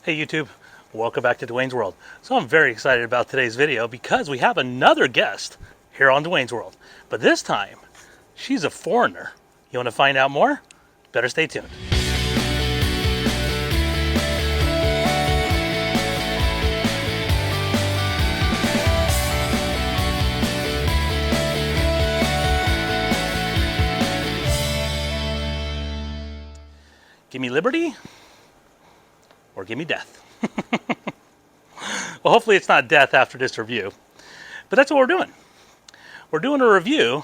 Hey YouTube, welcome back to Dwayne's World. So I'm very excited about today's video because we have another guest here on Dwayne's World. But this time, she's a foreigner. You want to find out more? Better stay tuned. Give me liberty or give me death. Well, hopefully it's not death after this review, but that's what we're doing. We're doing a review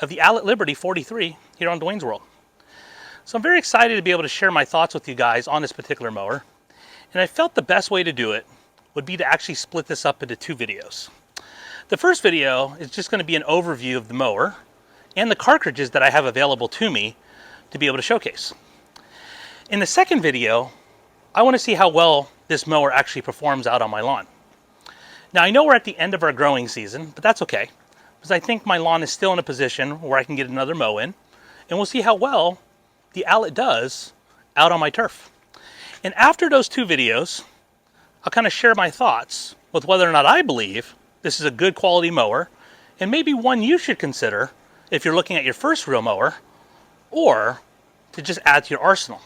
of the Allett Liberty 43 here on Dwayne's World. So I'm very excited to be able to share my thoughts with you guys on this particular mower. And I felt the best way to do it would be to actually split this up into two videos. The first video is just going to be an overview of the mower and the cartridges that I have available to me to be able to showcase. In the second video, I want to see how well this mower actually performs out on my lawn. Now I know we're at the end of our growing season, but that's okay, because I think my lawn is still in a position where I can get another mow in, and we'll see how well the Allet does out on my turf. And after those two videos, I'll kind of share my thoughts with whether or not I believe this is a good quality mower, and maybe one you should consider if you're looking at your first reel mower, or to just add to your arsenal.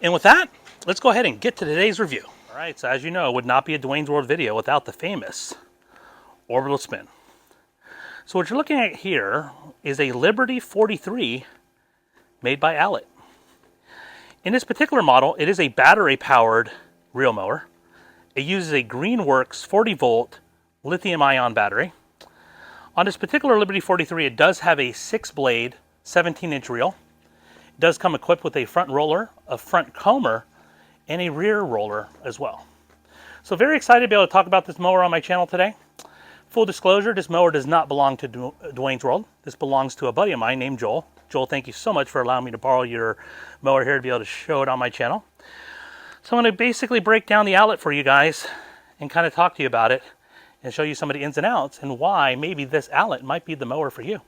And with that, let's go ahead and get to today's review. All right, so as you know, it would not be a Dwayne's World video without the famous Orbital spin. So what you're looking at here is a Liberty 43 made by Allett. In this particular model, it is a battery-powered reel mower. It uses a Greenworks 40-volt lithium-ion battery. On this particular Liberty 43, it does have a 6-blade, 17-inch reel. It does come equipped with a front roller, a front comber, and a rear roller as well. So very excited to be able to talk about this mower on my channel today. Full disclosure, this mower does not belong to Dwayne's World. This belongs to a buddy of mine named Joel. Joel, thank you so much for allowing me to borrow your mower here to be able to show it on my channel. So I'm going to basically break down the Allet for you guys and kind of talk to you about it and show you some of the ins and outs and why maybe this Allet might be the mower for you.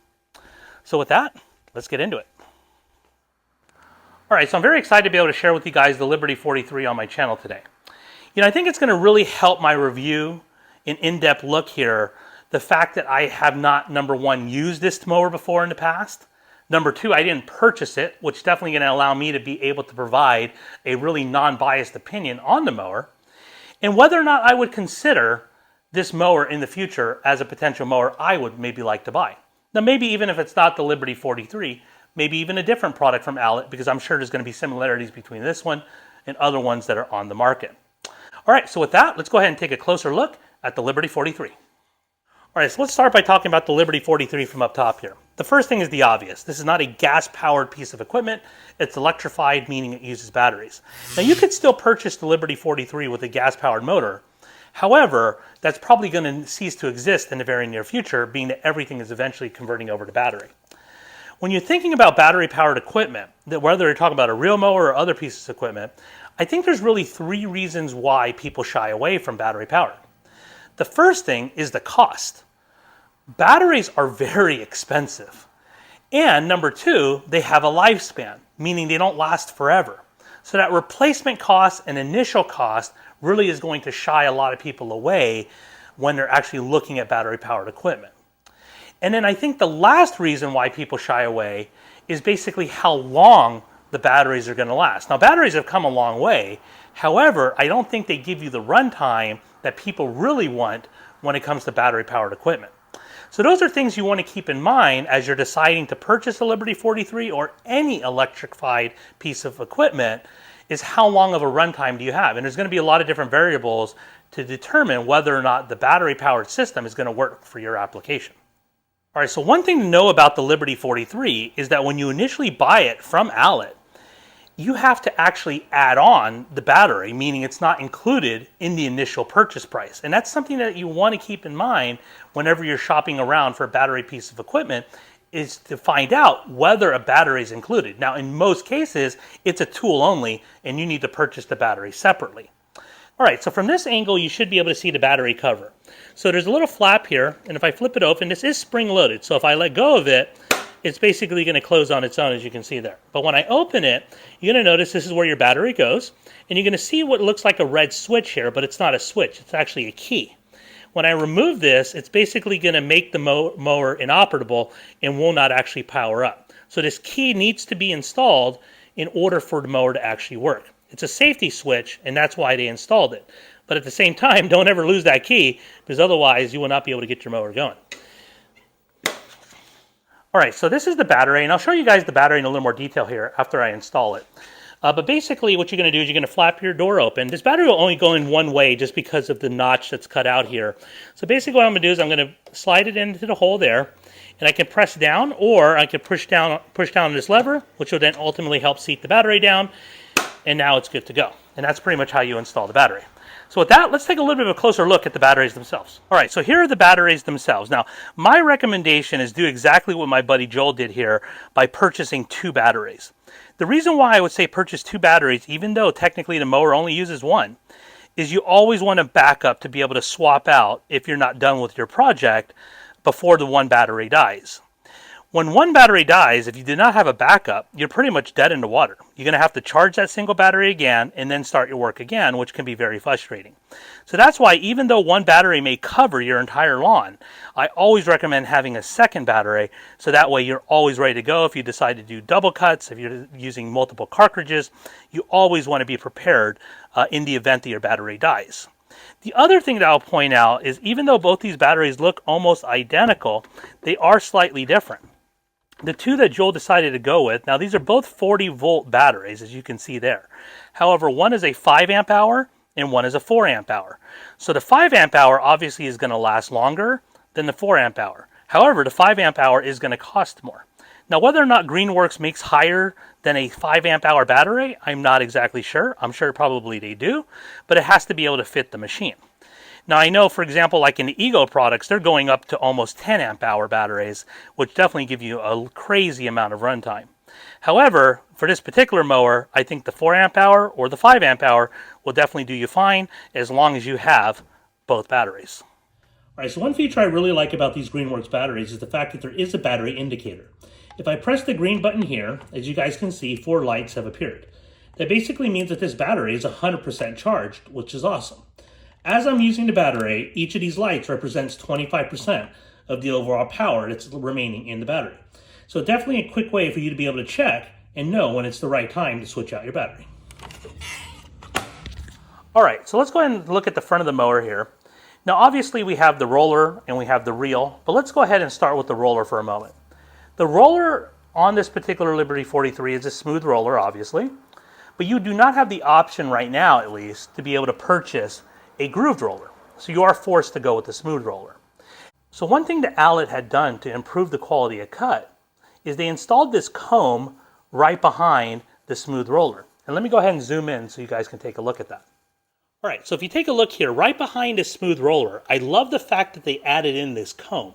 So with that, let's get into it. All right, so I'm very excited to be able to share with you guys the Liberty 43 on my channel today. You know, I think it's going to really help my review, an in-depth look here, the fact that I have not, number one, used this mower before in the past. Number two, I didn't purchase it, which is definitely going to allow me to be able to provide a really non-biased opinion on the mower. And whether or not I would consider this mower in the future as a potential mower I would maybe like to buy. Now, maybe even if it's not the Liberty 43, maybe even a different product from Allett, because I'm sure there's going to be similarities between this one and other ones that are on the market. All right, so with that, let's go ahead and take a closer look at the Liberty 43. All right, so let's start by talking about the Liberty 43 from up top here. The first thing is the obvious. This is not a gas-powered piece of equipment. It's electrified, meaning it uses batteries. Now, you could still purchase the Liberty 43 with a gas-powered motor. However, that's probably going to cease to exist in the very near future, being that everything is eventually converting over to battery. When you're thinking about battery-powered equipment, that whether you're talking about a reel mower or other pieces of equipment, I think there's really three reasons why people shy away from battery-powered. The first thing is the cost. Batteries are very expensive. And number two, they have a lifespan, meaning they don't last forever. So that replacement cost and initial cost really is going to shy a lot of people away when they're actually looking at battery-powered equipment. And then I think the last reason why people shy away is basically how long the batteries are going to last. Now, batteries have come a long way. However, I don't think they give you the runtime that people really want when it comes to battery-powered equipment. So those are things you want to keep in mind as you're deciding to purchase a Liberty 43 or any electrified piece of equipment, is how long of a runtime do you have? And there's going to be a lot of different variables to determine whether or not the battery-powered system is going to work for your application. All right, so one thing to know about the Liberty 43 is that when you initially buy it from Allett, you have to actually add on the battery, meaning it's not included in the initial purchase price. And that's something that you want to keep in mind whenever you're shopping around for a battery piece of equipment, is to find out whether a battery is included. Now, in most cases, it's a tool only, and you need to purchase the battery separately. All right, so from this angle, you should be able to see the battery cover. So there's a little flap here, and if I flip it open, this is spring-loaded. So if I let go of it, it's basically going to close on its own, as you can see there. But when I open it, you're going to notice this is where your battery goes, and you're going to see what looks like a red switch here, but it's not a switch, it's actually a key. When I remove this, it's basically going to make the mower inoperable and will not actually power up. So this key needs to be installed in order for the mower to actually work. It's a safety switch, and that's why they installed it. But at the same time, don't ever lose that key, because otherwise you will not be able to get your mower going. All right, so this is the battery, and I'll show you guys the battery in a little more detail here after I install it. But basically what you're going to do is you're going to flap your door open. This battery will only go in one way just because of the notch that's cut out here. So basically what I'm going to do is I'm going to slide it into the hole there, and I can press down, or I can push down this lever, which will then ultimately help seat the battery down, and now it's good to go. And that's pretty much how you install the battery. So with that, let's take a little bit of a closer look at the batteries themselves. All right, so here are the batteries themselves. Now, my recommendation is do exactly what my buddy Joel did here by purchasing 2 batteries. The reason why I would say purchase 2 batteries, even though technically the mower only uses 1, is you always want a backup to be able to swap out if you're not done with your project before the 1 battery dies. When 1 battery dies, if you do not have a backup, you're pretty much dead in the water. You're going to have to charge that single battery again and then start your work again, which can be very frustrating. So that's why even though 1 battery may cover your entire lawn, I always recommend having a second battery, so that way you're always ready to go. If you decide to do double cuts, if you're using multiple cartridges, you always want to be prepared in the event that your battery dies. The other thing that I'll point out is even though both these batteries look almost identical, they are slightly different. The 2 that Joel decided to go with, now these are both 40 volt batteries, as you can see there. However, one is a 5 amp hour and one is a 4 amp hour. So the 5 amp hour obviously is going to last longer than the 4 amp hour. However, the 5 amp hour is going to cost more. Now, whether or not Greenworks makes higher than a 5 amp hour battery, I'm not exactly sure. I'm sure probably they do, but it has to be able to fit the machine. Now, I know, for example, like in the Ego products, they're going up to almost 10 amp hour batteries, which definitely give you a crazy amount of runtime. However, for this particular mower, I think the 4 amp hour or the 5 amp hour will definitely do you fine as long as you have both batteries. All right, so one feature I really like about these Greenworks batteries is the fact that there is a battery indicator. If I press the green button here, as you guys can see, 4 lights have appeared. That basically means that this battery is 100% charged, which is awesome. As I'm using the battery, each of these lights represents 25% of the overall power that's remaining in the battery. So definitely a quick way for you to be able to check and know when it's the right time to switch out your battery. All right, so let's go ahead and look at the front of the mower here. Now obviously we have the roller and we have the reel, but let's go ahead and start with the roller for a moment. The roller on this particular Liberty 43 is a smooth roller, obviously, but you do not have the option right now, at least, to be able to purchase a grooved roller. So you are forced to go with the smooth roller. So one thing that Allet had done to improve the quality of cut is they installed this comb right behind the smooth roller. And let me go ahead and zoom in so you guys can take a look at that. All right, so if you take a look here, right behind the smooth roller, I love the fact that they added in this comb.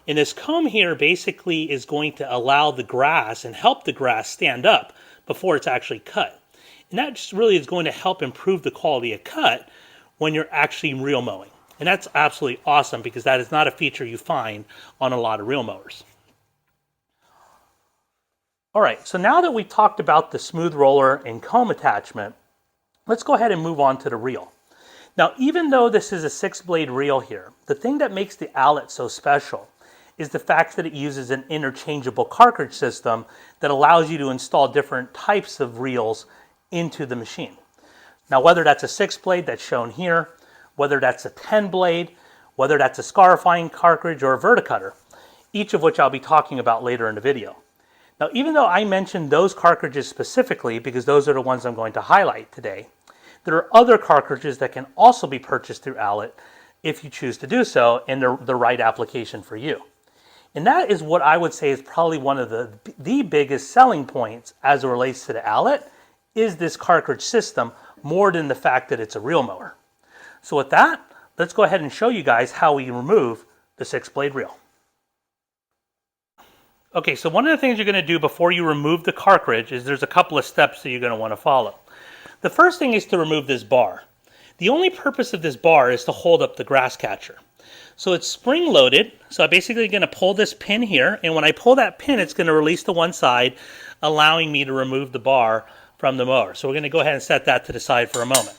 And this comb here basically is going to allow the grass and help the grass stand up before it's actually cut. And that just really is going to help improve the quality of cut when you're actually reel mowing. And that's absolutely awesome because that is not a feature you find on a lot of reel mowers. All right, so now that we've talked about the smooth roller and comb attachment, let's go ahead and move on to the reel. Now, even though this is a 6-blade reel here, the thing that makes the Allet so special is the fact that it uses an interchangeable cartridge system that allows you to install different types of reels into the machine. Now, whether that's a 6-blade that's shown here, whether that's a 10-blade, whether that's a Scarifying cartridge or a Verticuter, each of which I'll be talking about later in the video. Now, even though I mentioned those cartridges specifically because those are the ones I'm going to highlight today, there are other cartridges that can also be purchased through Allet if you choose to do so and they're the right application for you. And that is what I would say is probably one of the biggest selling points as it relates to the Allet is this cartridge system more than the fact that it's a reel mower. So with that, let's go ahead and show you guys how we remove the 6-blade reel. Okay, so one of the things you're going to do before you remove the cartridge is there's a couple of steps that you're going to want to follow. The first thing is to remove this bar. The only purpose of this bar is to hold up the grass catcher. So it's spring loaded. So I'm basically going to pull this pin here, and when I pull that pin, it's going to release to one side, allowing me to remove the bar from the mower. So we're going to go ahead and set that to the side for a moment.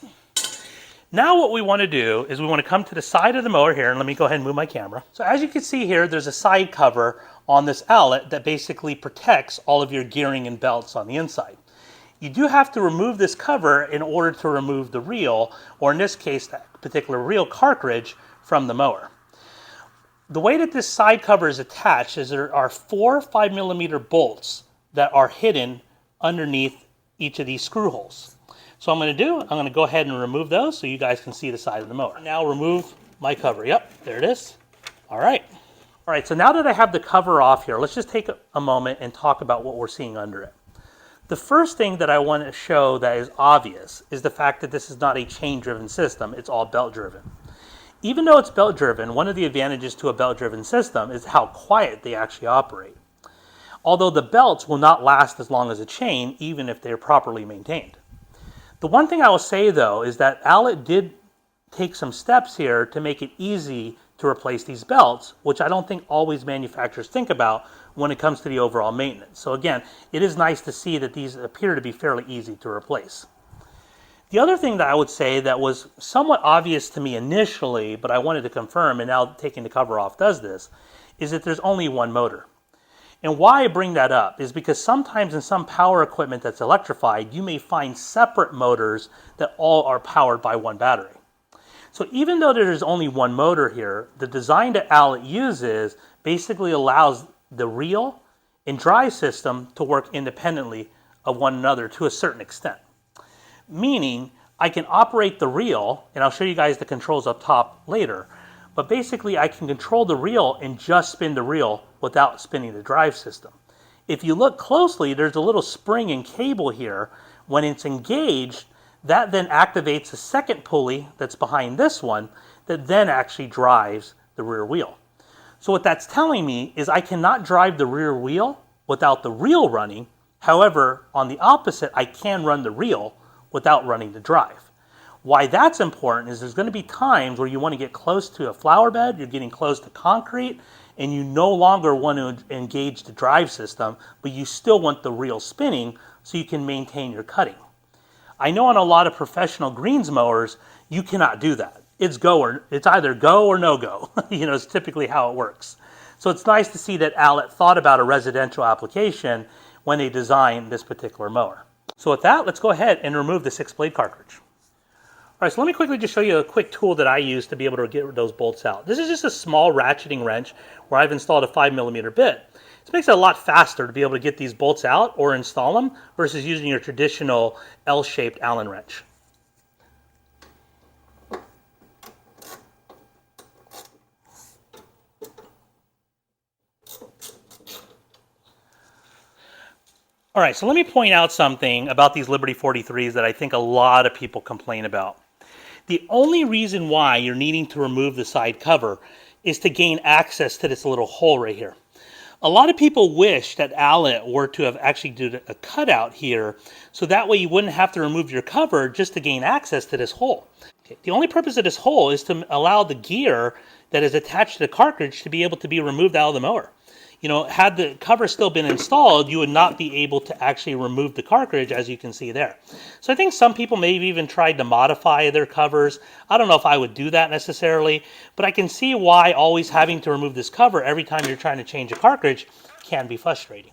Now what we want to do is we want to come to the side of the mower here, and let me go ahead and move my camera. So as you can see here, there's a side cover on this Allet that basically protects all of your gearing and belts on the inside. You do have to remove this cover in order to remove the reel, or in this case, that particular reel cartridge from the mower. The way that this side cover is attached is there are 4 5mm bolts that are hidden underneath each of these screw holes. So I'm going to go ahead and remove those so you guys can see the side of the mower. Now remove my cover. Yep, there it is. All right. All right, so now that I have the cover off here, let's just take a moment and talk about what we're seeing under it. The first thing that I want to show that is obvious is the fact that this is not a chain-driven system. It's all belt-driven. Even though it's belt-driven, one of the advantages to a belt-driven system is how quiet they actually operate. Although the belts will not last as long as a chain, even if they're properly maintained. The one thing I will say, though, is that Allet did take some steps here to make it easy to replace these belts, which I don't think always manufacturers think about when it comes to the overall maintenance. So again, it is nice to see that these appear to be fairly easy to replace. The other thing that I would say that was somewhat obvious to me initially, but I wanted to confirm, and now taking the cover off does this, is that there's only one motor. And why I bring that up is because sometimes in some power equipment that's electrified, you may find separate motors that all are powered by one battery. So even though there's only one motor here, the design that Allet uses basically allows the reel and drive system to work independently of one another to a certain extent. Meaning, I can operate the reel, and I'll show you guys the controls up top later, but basically I can control the reel and just spin the reel without spinning the drive system. If you look closely, there's a little spring and cable here. When it's engaged, that then activates a second pulley that's behind this one that then actually drives the rear wheel. So what that's telling me is I cannot drive the rear wheel without the reel running. However, on the opposite, I can run the reel without running the drive. Why that's important is there's going to be times where you want to get close to a flower bed, you're getting close to concrete, and you no longer want to engage the drive system, but you still want the reel spinning so you can maintain your cutting. I know on a lot of professional greens mowers, you cannot do that. It's either go or no go. It's typically how it works. So it's nice to see that Allet thought about a residential application when they designed this particular mower. So with that, let's go ahead and remove the 6-blade cartridge. All right, so let me quickly just show you a quick tool that I use to be able to get those bolts out. This is just a small ratcheting wrench where I've installed a 5mm bit. This makes it a lot faster to be able to get these bolts out or install them versus using your traditional L-shaped Allen wrench. All right, so let me point out something about these Liberty 43s that I think a lot of people complain about. The only reason why you're needing to remove the side cover is to gain access to this little hole right here. A lot of people wish that Allet were to have actually done a cutout here, so that way you wouldn't have to remove your cover just to gain access to this hole. Okay. The only purpose of this hole is to allow the gear that is attached to the cartridge to be able to be removed out of the mower. Had the cover still been installed, you would not be able to actually remove the cartridge, as you can see there. So I think some people may have even tried to modify their covers. I don't know if I would do that necessarily, but I can see why always having to remove this cover every time you're trying to change a cartridge can be frustrating.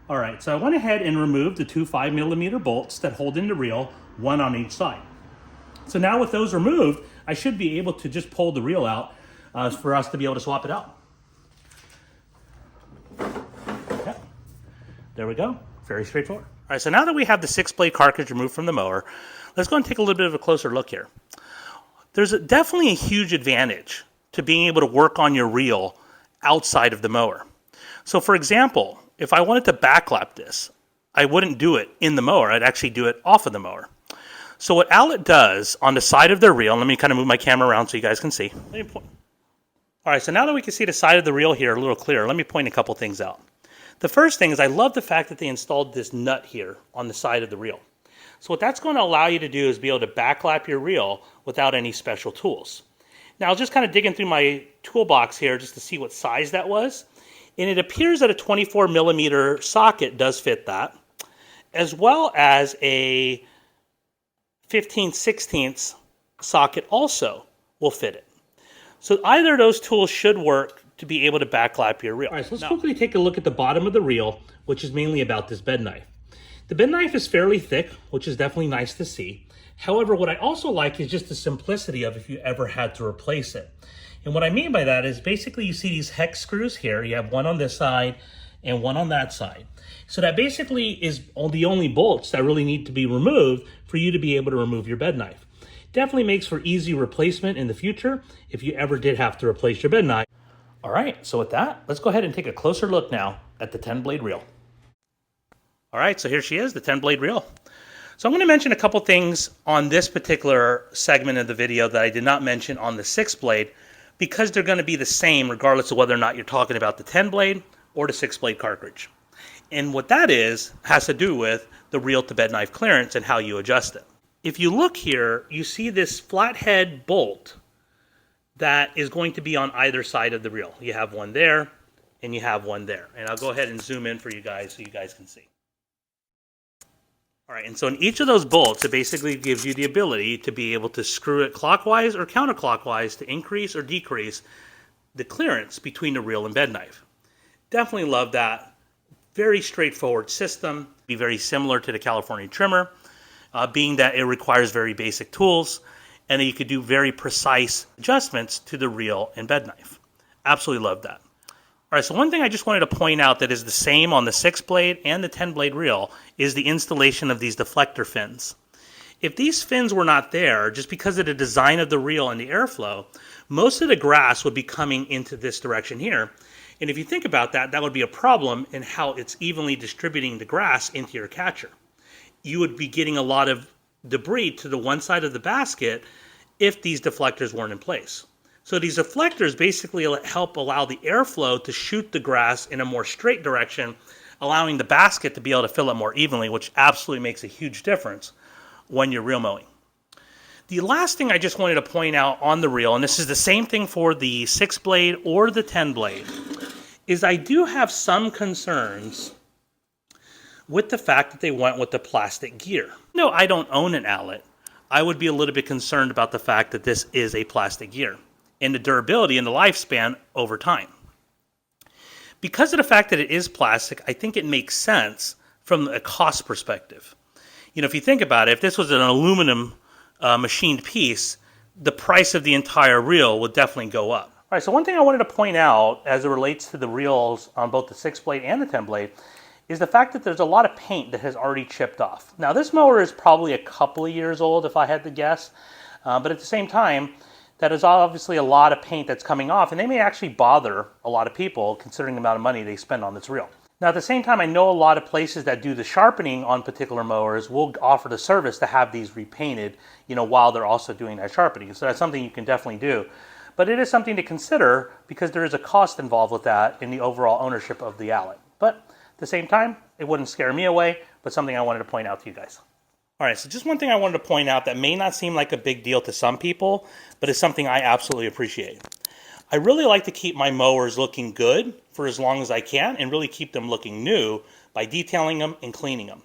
All right, so I went ahead and removed the 2 5mm bolts that hold in the reel, one on each side. So now with those removed, I should be able to just pull the reel out for us to be able to swap it out. Okay. There we go. Very straightforward. All right, so now that we have the 6-blade cartridge removed from the mower, let's go and take a little bit of a closer look here. There's definitely a huge advantage to being able to work on your reel outside of the mower. So for example, if I wanted to backlap this, I wouldn't do it in the mower. I'd actually do it off of the mower. So what Allet does on the side of their reel, let me kind of move my camera around so you guys can see. All right, so now that we can see the side of the reel here a little clearer, let me point a couple things out. The first thing is I love the fact that they installed this nut here on the side of the reel. So what that's going to allow you to do is be able to backlap your reel without any special tools. Now I was just kind of digging through my toolbox here just to see what size that was. And it appears that a 24mm socket does fit that, as well as a 15/16 socket also will fit it. So either of those tools should work to be able to backlap your reel. All right, so let's quickly take a look at the bottom of the reel, which is mainly about this bed knife. The bed knife is fairly thick, which is definitely nice to see. However, what I also like is just the simplicity of if you ever had to replace it. And what I mean by that is basically you see these hex screws here. You have one on this side and one on that side. So that basically is the only bolts that really need to be removed for you to be able to remove your bed knife. Definitely makes for easy replacement in the future if you ever did have to replace your bed knife. All right, so with that, let's go ahead and take a closer look now at the 10-blade reel. All right, so here she is, the 10-blade reel. So I'm going to mention a couple things on this particular segment of the video that I did not mention on the 6-blade, because they're going to be the same regardless of whether or not you're talking about the 10-blade or the 6-blade cartridge. And what that is has to do with the reel to bed knife clearance and how you adjust it. If you look here, you see this flathead bolt that is going to be on either side of the reel. You have one there and you have one there. And I'll go ahead and zoom in for you guys so you guys can see. All right, and so in each of those bolts, it basically gives you the ability to be able to screw it clockwise or counterclockwise to increase or decrease the clearance between the reel and bed knife. Definitely love that. Very straightforward system. Be very similar to the California trimmer, being that it requires very basic tools, and you could do very precise adjustments to the reel and bed knife. Absolutely love that. All right, so one thing I just wanted to point out that is the same on the 6-blade and the 10-blade reel is the installation of these deflector fins. If these fins were not there, just because of the design of the reel and the airflow, most of the grass would be coming into this direction here. And if you think about that, that would be a problem in how it's evenly distributing the grass into your catcher. You would be getting a lot of debris to the one side of the basket if these deflectors weren't in place. So these deflectors basically help allow the airflow to shoot the grass in a more straight direction, allowing the basket to be able to fill it more evenly, which absolutely makes a huge difference when you're reel mowing. The last thing I just wanted to point out on the reel, and this is the same thing for the 6-blade or the 10-blade, is I do have some concerns with the fact that they went with the plastic gear. No, I don't own an Allet. I would be a little bit concerned about the fact that this is a plastic gear and the durability and the lifespan over time. Because of the fact that it is plastic, I think it makes sense from a cost perspective. You know, if you think about it, if this was an aluminum machined piece, the price of the entire reel would definitely go up. All right, so one thing I wanted to point out as it relates to the reels on both the 6-blade and the 10-blade is the fact that there's a lot of paint that has already chipped off. Now, this mower is probably a couple of years old, if I had to guess, but at the same time, that is obviously a lot of paint that's coming off, and they may actually bother a lot of people considering the amount of money they spend on this reel. Now, at the same time, I know a lot of places that do the sharpening on particular mowers will offer the service to have these repainted, you know, while they're also doing that sharpening. So that's something you can definitely do. But it is something to consider because there is a cost involved with that in the overall ownership of the Allet. But at the same time, it wouldn't scare me away, but something I wanted to point out to you guys. All right, so just one thing I wanted to point out that may not seem like a big deal to some people, but is something I absolutely appreciate. I really like to keep my mowers looking good for as long as I can and really keep them looking new by detailing them and cleaning them.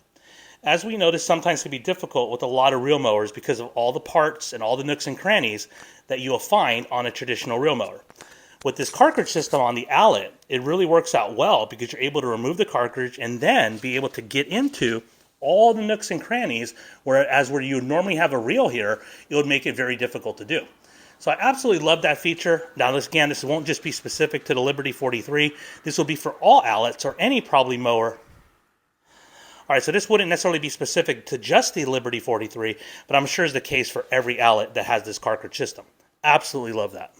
As we notice, sometimes it can be difficult with a lot of reel mowers because of all the parts and all the nooks and crannies that you'll find on a traditional reel mower. With this cartridge system on the Allet, it really works out well because you're able to remove the cartridge and then be able to get into all the nooks and crannies, whereas where you would normally have a reel here, it would make it very difficult to do. So I absolutely love that feature. Now, again, this won't just be specific to the Liberty 43. This will be for all Allets or any probably mower. All right, so this wouldn't necessarily be specific to just the Liberty 43, but I'm sure is the case for every Allet that has this cartridge system. Absolutely love that.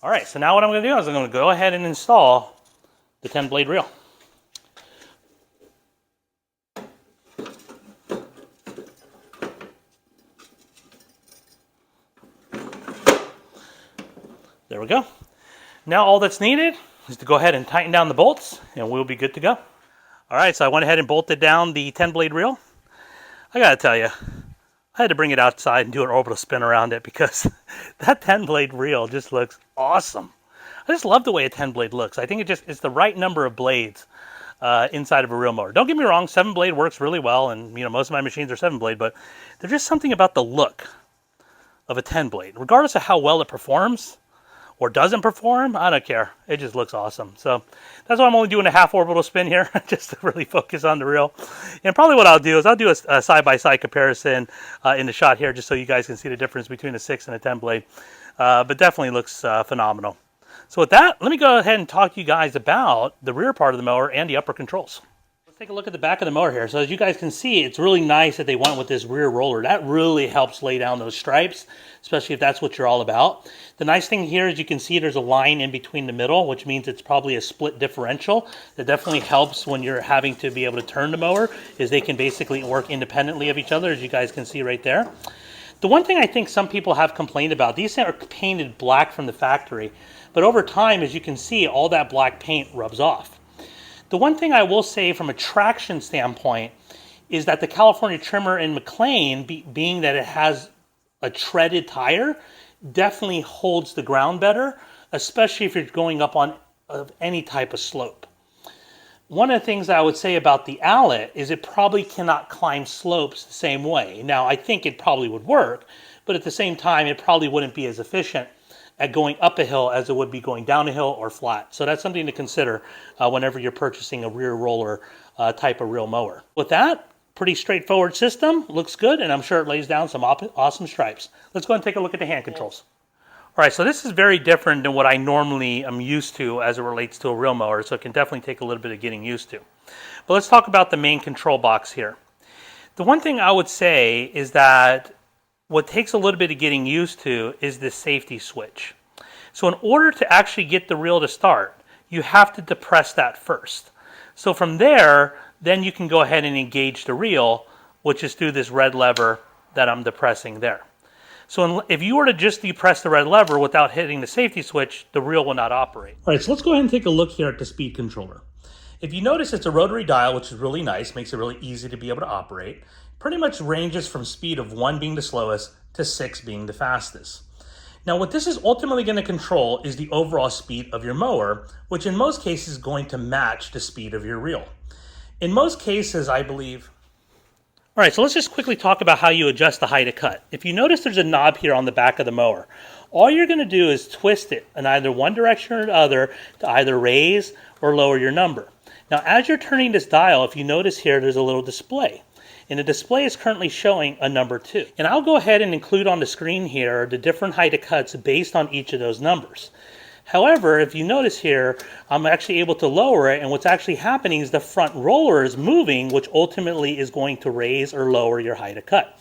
All right, so now what I'm going to do is I'm going to go ahead and install the 10-blade reel. There we go. Now all that's needed is to go ahead and tighten down the bolts and we'll be good to go. All right, so I went ahead and bolted down the 10-blade reel. I gotta tell you, I I had to bring it outside and do an orbital spin around it because that 10-blade reel just looks awesome. I just love the way a 10-blade looks. I think it's the right number of blades inside of a reel mower. Don't get me wrong, 7-blade works really well, and most of my machines are 7-blade, but there's just something about the look of a 10-blade. Regardless of how well it performs or doesn't perform, I don't care. It just looks awesome. So that's why I'm only doing a half orbital spin here, just to really focus on the reel. And probably what I'll do is I'll do a side-by-side comparison in the shot here, just so you guys can see the difference between a 6 and a 10-blade. But definitely looks phenomenal. So with that, let me go ahead and talk to you guys about the rear part of the mower and the upper controls. Let's take a look at the back of the mower here. So as you guys can see, it's really nice that they went with this rear roller. That really helps lay down those stripes, especially if that's what you're all about. The nice thing here is you can see there's a line in between the middle, which means it's probably a split differential. That definitely helps when you're having to be able to turn the mower, is they can basically work independently of each other, as you guys can see right there. The one thing I think some people have complained about, these are painted black from the factory, but over time, as you can see, all that black paint rubs off. The one thing I will say from a traction standpoint is that the California trimmer in McLean, being that it has a treaded tire, definitely holds the ground better, especially if you're going up on any type of slope. One of the things I would say about the Allet is it probably cannot climb slopes the same way. Now, I think it probably would work, but at the same time, it probably wouldn't be as efficient at going up a hill as it would be going down a hill or flat. So that's something to consider whenever you're purchasing a rear roller type of reel mower. With that, pretty straightforward system, looks good, and I'm sure it lays down some awesome stripes. Let's go ahead and take a look at the hand controls. All right, so this is very different than what I normally am used to as it relates to a reel mower, so it can definitely take a little bit of getting used to. But let's talk about the main control box here. The one thing I would say is that what takes a little bit of getting used to is this safety switch. So in order to actually get the reel to start, you have to depress that first. So from there, then you can go ahead and engage the reel, which is through this red lever that I'm depressing there. So if you were to just depress the red lever without hitting the safety switch, the reel will not operate. All right, so let's go ahead and take a look here at the speed controller. If you notice, it's a rotary dial, which is really nice, makes it really easy to be able to operate. Pretty much ranges from speed of 1 being the slowest to 6 being the fastest. Now, what this is ultimately going to control is the overall speed of your mower, which in most cases is going to match the speed of your reel. In most cases, I believe. All right, so let's just quickly talk about how you adjust the height of cut. If you notice, there's a knob here on the back of the mower. All you're going to do is twist it in either one direction or the other to either raise or lower your number. Now, as you're turning this dial, if you notice here, there's a little display. And the display is currently showing a number 2. And I'll go ahead and include on the screen here the different height of cuts based on each of those numbers. However, if you notice here, I'm actually able to lower it, and what's actually happening is the front roller is moving, which ultimately is going to raise or lower your height of cut.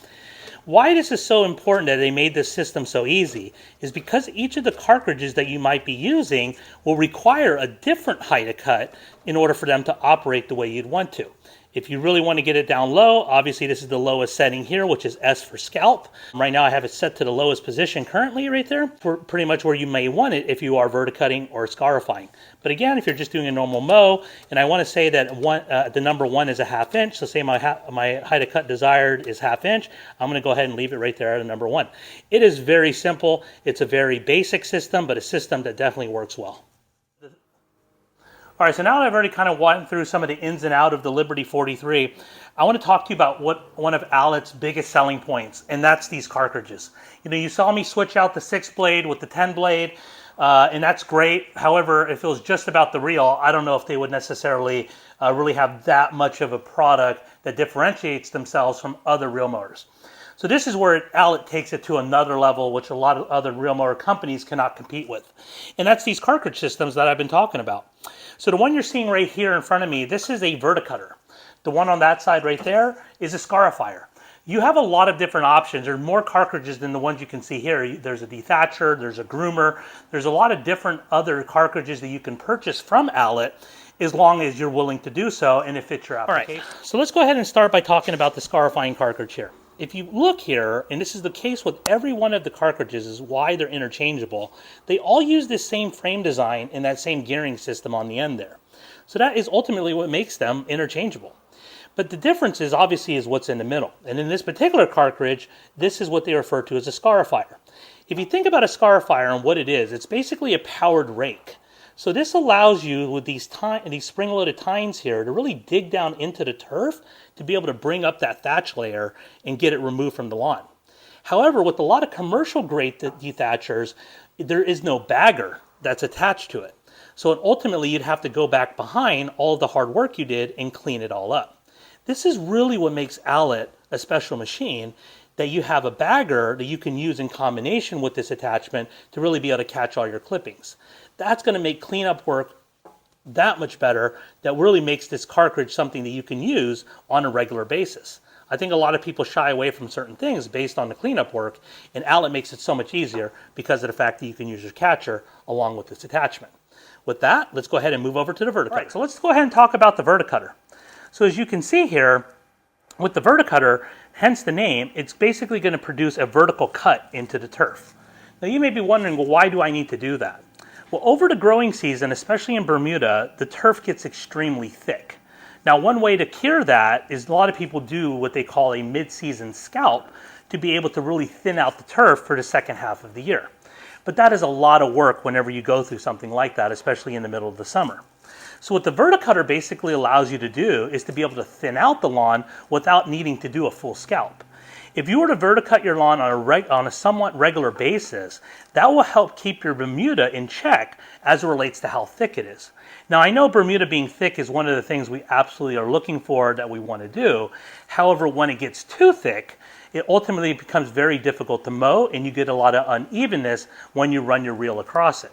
Why this is so important that they made this system so easy is because each of the cartridges that you might be using will require a different height of cut in order for them to operate the way you'd want to. If you really want to get it down low, obviously this is the lowest setting here, which is S for scalp. Right now I have it set to the lowest position currently right there, pretty much where you may want it if you are verticutting or scarifying. But again, if you're just doing a normal mow, and I want to say that the number 1 is a 1/2 inch, so say my height of cut desired is 1/2 inch, I'm going to go ahead and leave it right there at a number 1. It is very simple. It's a very basic system, but a system that definitely works well. All right, so now that I've already kind of went through some of the ins and outs of the Liberty 43, I want to talk to you about one of Allet's biggest selling points, and that's these cartridges. You saw me switch out the 6-blade with the 10-blade, and that's great. However, if it was just about the reel, I don't know if they would necessarily really have that much of a product that differentiates themselves from other reel mowers. So this is where Allett takes it to another level, which a lot of other reel mower companies cannot compete with. And that's these cartridge systems that I've been talking about. So the one you're seeing right here in front of me, this is a Verticuter. The one on that side right there is a Scarify. You have a lot of different options. There are more cartridges than the ones you can see here. There's a dethatcher, there's a groomer. There's a lot of different other cartridges that you can purchase from Allett as long as you're willing to do so and it fits your application. All right, so let's go ahead and start by talking about the Scarifying cartridge here. If you look here, and this is the case with every one of the cartridges, is why they're interchangeable, they all use this same frame design and that same gearing system on the end there. So that is ultimately what makes them interchangeable. But the difference is obviously is what's in the middle. And in this particular cartridge, this is what they refer to as a scarifier. If you think about a scarifier and what it is, it's basically a powered rake. So this allows you with these spring-loaded tines here to really dig down into the turf to be able to bring up that thatch layer and get it removed from the lawn. However, with a lot of commercial grade dethatchers, there is no bagger that's attached to it. So ultimately you'd have to go back behind all of the hard work you did and clean it all up. This is really what makes Allett a special machine, that you have a bagger that you can use in combination with this attachment to really be able to catch all your clippings. That's going to make cleanup work that much better. That really makes this cartridge something that you can use on a regular basis. I think a lot of people shy away from certain things based on the cleanup work, and Allett makes it so much easier because of the fact that you can use your catcher along with this attachment. With that, let's go ahead and move over to the Verticut. Right, so let's go ahead and talk about the Verticutter. So as you can see here, with the Verticutter, hence the name, it's basically going to produce a vertical cut into the turf. Now you may be wondering, well, why do I need to do that? Well, over the growing season, especially in Bermuda, the turf gets extremely thick. Now, one way to cure that is a lot of people do what they call a mid-season scalp to be able to really thin out the turf for the second half of the year. But that is a lot of work whenever you go through something like that, especially in the middle of the summer. So what the Verticutter basically allows you to do is to be able to thin out the lawn without needing to do a full scalp. If you were to verticut your lawn on a somewhat regular basis, that will help keep your Bermuda in check as it relates to how thick it is. Now, I know Bermuda being thick is one of the things we absolutely are looking for that we want to do. However, when it gets too thick, it ultimately becomes very difficult to mow, and you get a lot of unevenness when you run your reel across it.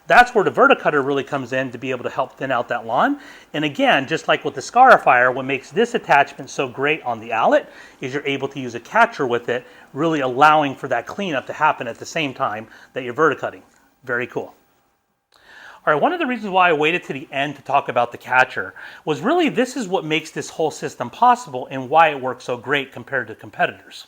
That's where the Verticutter really comes in to be able to help thin out that lawn. And again, just like with the Scarify, what makes this attachment so great on the Allett is you're able to use a catcher with it, really allowing for that cleanup to happen at the same time that you're verticutting. Very cool. All right, one of the reasons why I waited to the end to talk about the catcher was really this is what makes this whole system possible and why it works so great compared to competitors.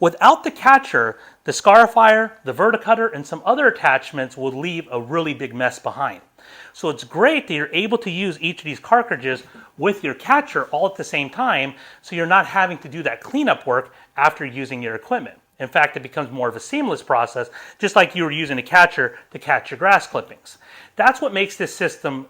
Without the catcher, the Scarify, the Verticutter, and some other attachments would leave a really big mess behind. So it's great that you're able to use each of these cartridges with your catcher all at the same time, so you're not having to do that cleanup work after using your equipment. In fact, it becomes more of a seamless process, just like you were using a catcher to catch your grass clippings. That's what makes this system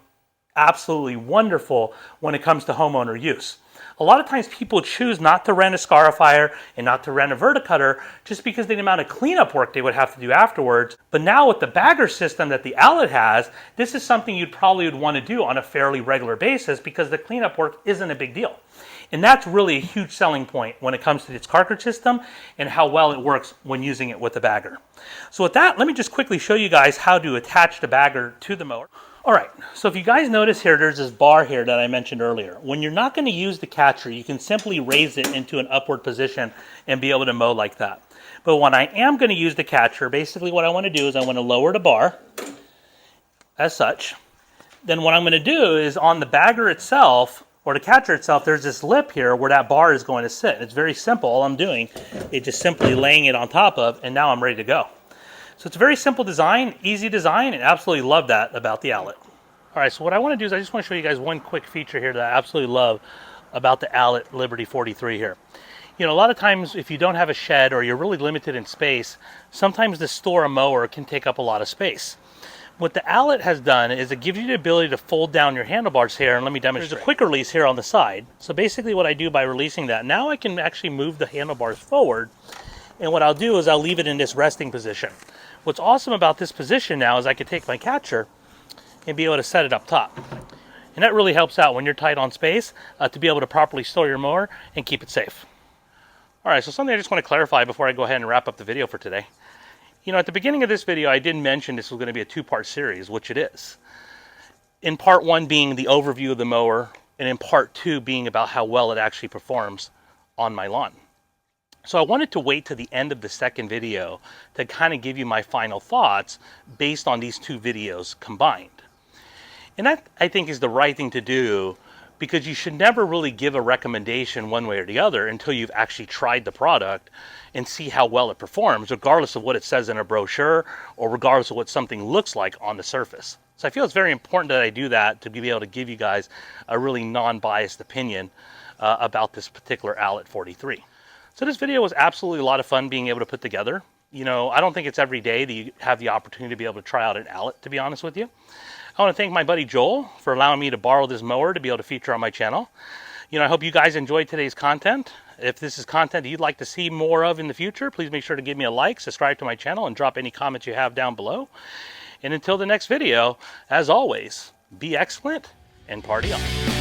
absolutely wonderful when it comes to homeowner use. A lot of times people choose not to rent a Scarify and not to rent a Verticutter just because of the amount of cleanup work they would have to do afterwards. But now with the bagger system that the Allett has, this is something you'd probably want to do on a fairly regular basis because the cleanup work isn't a big deal. And that's really a huge selling point when it comes to its cartridge system and how well it works when using it with a bagger. So with that, let me just quickly show you guys how to attach the bagger to the mower. All right, so if you guys notice here, there's this bar here that I mentioned earlier. When you're not going to use the catcher, you can simply raise it into an upward position and be able to mow like that. But when I am going to use the catcher, basically what I want to do is I want to lower the bar as such. Then what I'm going to do is on the bagger itself, or the catcher itself, there's this lip here where that bar is going to sit. It's very simple. All I'm doing is just simply laying it on top of, and now I'm ready to go. So it's a very simple design, easy design, and absolutely love that about the Allett. All right, so what I want to do is I just want to show you guys one quick feature here that I absolutely love about the Allett Liberty 43 here. You know, a lot of times if you don't have a shed or you're really limited in space, sometimes to store a mower can take up a lot of space. What the Allett has done is it gives you the ability to fold down your handlebars here, and let me demonstrate. There's a quick release here on the side. So basically what I do by releasing that, now I can actually move the handlebars forward, and what I'll do is I'll leave it in this resting position. What's awesome about this position now is I can take my catcher and be able to set it up top. And that really helps out when you're tight on space to be able to properly store your mower and keep it safe. All right, so something I just want to clarify before I go ahead and wrap up the video for today. You know, at the beginning of this video, I did mention this was going to be a two-part series, which it is. In part one being the overview of the mower, and in part two being about how well it actually performs on my lawn. So I wanted to wait to the end of the second video to kind of give you my final thoughts based on these two videos combined. And that, I think, is the right thing to do, because you should never really give a recommendation one way or the other until you've actually tried the product and see how well it performs, regardless of what it says in a brochure or regardless of what something looks like on the surface. So I feel it's very important that I do that to be able to give you guys a really non-biased opinion about this particular Allett 43. So this video was absolutely a lot of fun being able to put together. You know, I don't think it's every day that you have the opportunity to be able to try out an Allett, to be honest with you. I want to thank my buddy Joel for allowing me to borrow this mower to be able to feature on my channel. You know, I hope you guys enjoyed today's content. If this is content that you'd like to see more of in the future, please make sure to give me a like, subscribe to my channel, and drop any comments you have down below. And until the next video, as always, be excellent and party on.